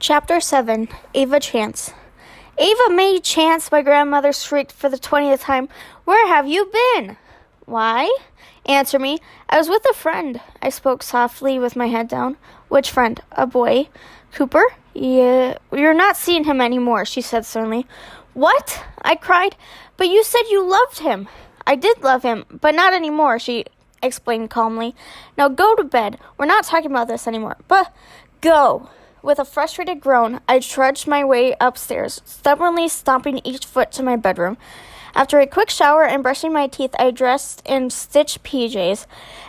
Chapter 7, Ava Chance. Ava May Chance, my grandmother shrieked for the 20th time. Where have you been? Why? Answer me. I was with a friend. I spoke softly with my head down. Which friend? A boy. Cooper? Yeah, you're not seeing him anymore, she said sternly. What? I cried. But you said you loved him. I did love him, but not anymore, she explained calmly. Now go to bed. We're not talking about this anymore. But go. With a frustrated groan, I trudged my way upstairs, stubbornly stomping each foot to my bedroom. After a quick shower and brushing my teeth, I dressed in stitched PJs.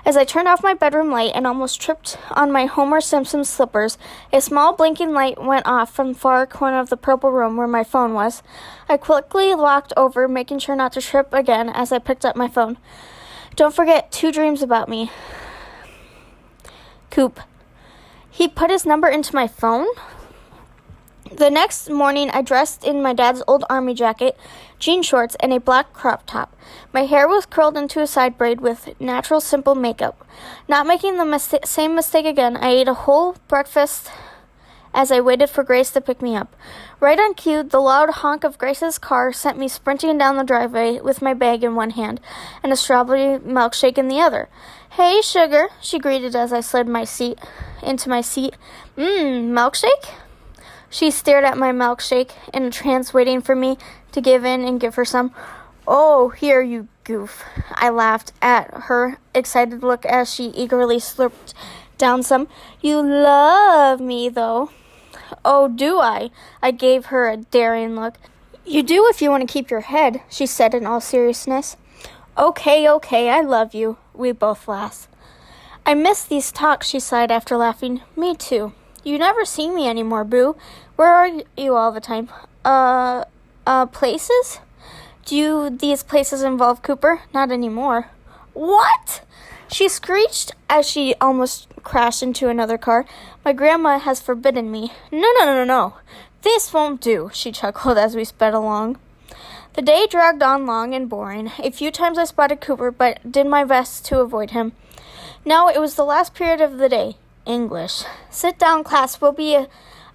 As I turned off my bedroom light and almost tripped on my Homer Simpson slippers, a small blinking light went off from the far corner of the purple room where my phone was. I quickly walked over, making sure not to trip again as I picked up my phone. Don't forget 2 dreams about me. Coop. He put his number into my phone? The next morning, I dressed in my dad's old army jacket, jean shorts, and a black crop top. My hair was curled into a side braid with natural, simple makeup. Not making the same mistake again, I ate a whole breakfast as I waited for Grace to pick me up. Right on cue, the loud honk of Grace's car sent me sprinting down the driveway with my bag in one hand and a strawberry milkshake in the other. Hey, sugar, she greeted as I slid into my seat. Milkshake? She stared at my milkshake in a trance, waiting for me to give in and give her some. Oh, here, you goof. I laughed at her excited look as she eagerly slurped down some. You love me, though. Oh, do I? I gave her a daring look. You do if you want to keep your head, she said in all seriousness. Okay, I love you. We both laughed. I miss these talks, she sighed after laughing. Me too. You never see me anymore, Boo. Where are you all the time? Places? Do these places involve Cooper? Not anymore. What? She screeched as she almost crashed into another car. My grandma has forbidden me. No. This won't do, she chuckled as we sped along. The day dragged on long and boring. A few times I spotted Cooper, but did my best to avoid him. Now it was the last period of the day. English. Sit down, class. We'll be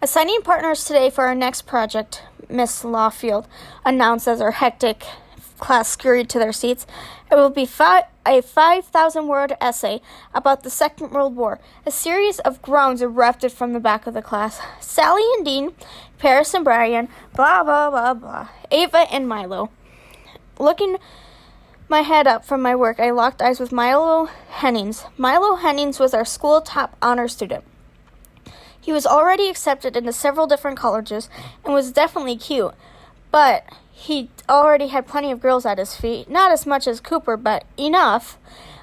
assigning partners today for our next project, Miss Lawfield announced as our hectic class scurried to their seats. It will be a 5,000-word essay about the Second World War. A series of groans erupted from the back of the class. Sally and Dean, Paris and Brian, blah, blah, blah, blah. Ava and Milo. Looking my head up from my work, I locked eyes with Milo Hennings. Milo Hennings was our school top honor student. He was already accepted into several different colleges and was definitely cute, but he already had plenty of girls at his feet. Not as much as Cooper, but enough.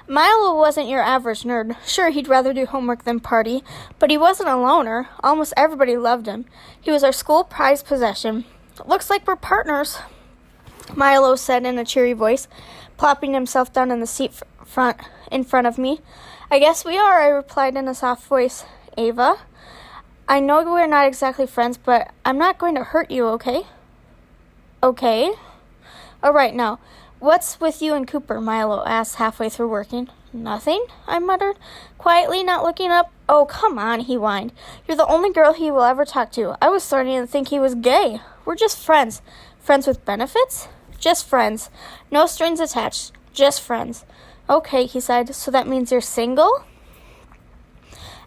Milo wasn't your average nerd. Sure, he'd rather do homework than party, but he wasn't a loner. Almost everybody loved him. He was our school prized possession. Looks like we're partners, Milo said in a cheery voice, plopping himself down in the seat in front of me. I guess we are, I replied in a soft voice. Ava, I know we're not exactly friends, but I'm not going to hurt you, okay? Okay. All right, now, what's with you and Cooper? Milo asked halfway through working. Nothing, I muttered, quietly not looking up. Oh, come on, he whined. You're the only girl he will ever talk to. I was starting to think he was gay. We're just friends. Friends with benefits? Just friends. No strings attached. Just friends. Okay, he said, so that means you're single?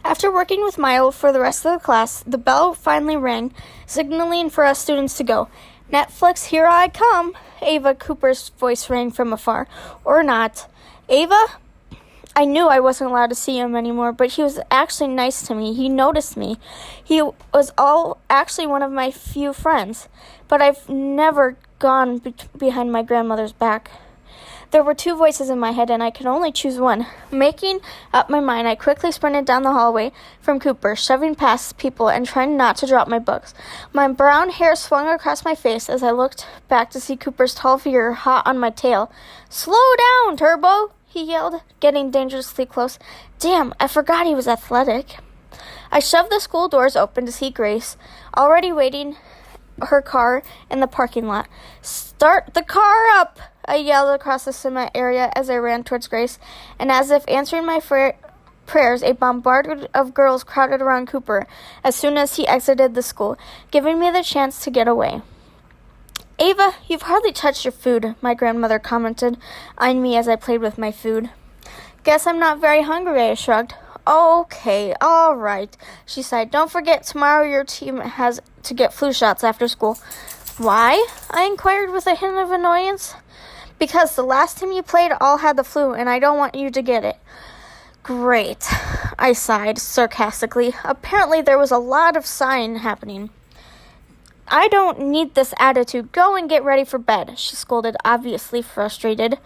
After working with Milo for the rest of the class, the bell finally rang, signaling for us students to go. Netflix, here I come. Ava Cooper's voice rang from afar. Or not. Ava? I knew I wasn't allowed to see him anymore, but he was actually nice to me. He noticed me. He was actually one of my few friends, but I've never gone behind my grandmother's back. There were 2 voices in my head, and I could only choose one. Making up my mind, I quickly sprinted down the hallway from Cooper, shoving past people and trying not to drop my books. My brown hair swung across my face as I looked back to see Cooper's tall figure hot on my tail. Slow down, Turbo, he yelled, getting dangerously close. Damn, I forgot he was athletic. I shoved the school doors open to see Grace, already waiting her car in the parking lot. Start the car up, I yelled across the cement area as I ran towards Grace, and as if answering my prayers, a bombardment of girls crowded around Cooper as soon as he exited the school, giving me the chance to get away. Ava, you've hardly touched your food, my grandmother commented, eyeing me as I played with my food. Guess I'm not very hungry, I shrugged. Okay, all right, she sighed. Don't forget, tomorrow your team has to get flu shots after school. Why? I inquired with a hint of annoyance. Because the last time you played all had the flu, and I don't want you to get it. Great, I sighed sarcastically. Apparently there was a lot of sighing happening. I don't need this attitude. Go and get ready for bed, she scolded, obviously frustrated.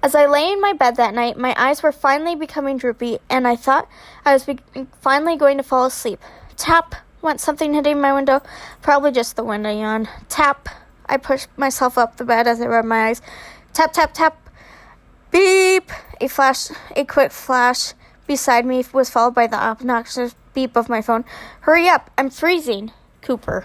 As I lay in my bed that night, my eyes were finally becoming droopy, and I thought I was finally going to fall asleep. Tap, went something hitting my window. Probably just the wind, I yawned. Tap, I pushed myself up the bed as I rubbed my eyes. Tap, tap, tap. Beep! A quick flash beside me was followed by the obnoxious beep of my phone. Hurry up, I'm freezing. Cooper.